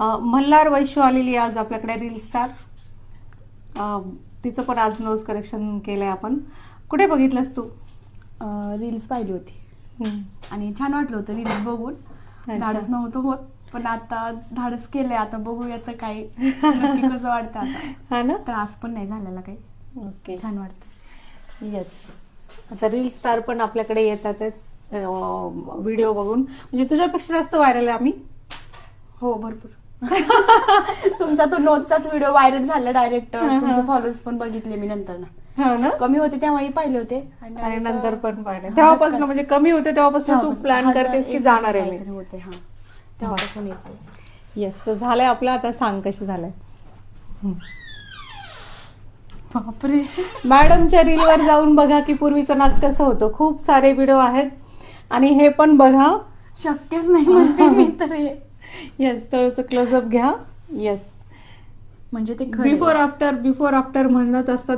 मल्हार वैश्यू आलेली आज आपल्याकडे रील स्टार. तिचं पण आज नोज करेक्शन केलंय आपण. कुठे बघितलंस तू? रील्स पाहिली होती आणि छान वाटलं होतं रील्स बघून. धाडस नव्हतं होत, पण आता धाडस केलंय. आता बघू याचं काय नक्की कसं वाटतं आता. हा ना, त्रास पण नाही झालेला काही. ओके, छान वाटतं. येस. आता रील स्टार पण आपल्याकडे येतात व्हिडिओ बघून. म्हणजे तुझ्यापेक्षा जास्त व्हायरल आहे आम्ही. हो, भरपूर. तुमचा तो नोजचाच व्हिडिओ व्हायरल झाला डायरेक्ट. तुमचे फॉलोअर्स पण बघितले मी नंतर ना. हो ना, कमी होते तेव्हाही पाहिले होते आणि नंतर पण पाहिले. तेव्हापासून म्हणजे कमी होते तेव्हापासून तू प्लॅन करतेस की जाणार आहे मी. होते हा, तेव्हापासून येते. येस, तर झालंय आपलं. आता सांग कशी झालंय. बापरे, मॅडमच्या रीलवर जाऊन बघा की पूर्वीचं नाक कसं होतं. खूप सारे व्हिडिओ आहेत आणि हे पण बघा. शक्यच नाही म्हणते मी तर हे. येस, थोडंसं क्लोजअप घ्या. येस, म्हणजे ते बिफोर आफ्टर म्हणत असता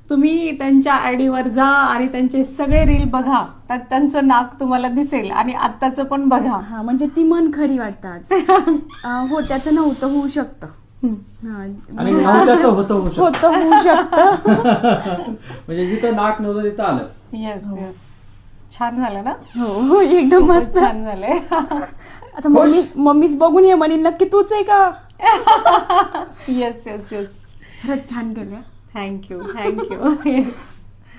तुम्ही त्यांच्या आयडी वर जा आणि त्यांचे सगळे रील बघा. त्यात त्यांचं नाक तुम्हाला दिसेल आणि आत्ताचं पण बघा. हा, म्हणजे ती मन खरी वाटतात. हो, त्याचं नव्हतं होऊ शकतं. आणि नवच्याचं होऊ शकतं. म्हणजे जिथं नाक नव्हतं तिथं आलं. येस येस, छान झालं ना. हो, एकदम मस्त छान झालंय. आता मम्मीच बघून हे म्हणेल नक्की तूच आहे का. येस येस येस, खरंच छान केलं. थँक्यू. येस,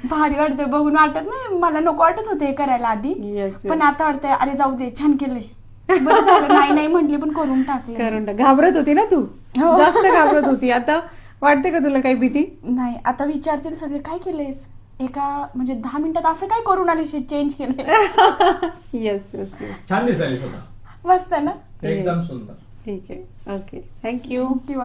भारी वाटतं बघून. वाटत नाही, मला नको वाटत होते करायला आधी. येस, पण आता वाटतंय अरे जाऊ दे, छान केलंय. बरं झालं, नाही म्हटली पण करून टाकलं. घाबरत होती ना तू, जास्त घाबरत होती. आता वाटते का तुला काही भीती? नाही, आता विचारतील सगळे काय केलंयस एका म्हणजे 10 मिनिटात असं काय करून आले, चेंज केलंय. येस येस येस, छान दिसायला स्वतः. मस्त ना, एकदम सुंदर. ठीक आहे. Okay, thank you.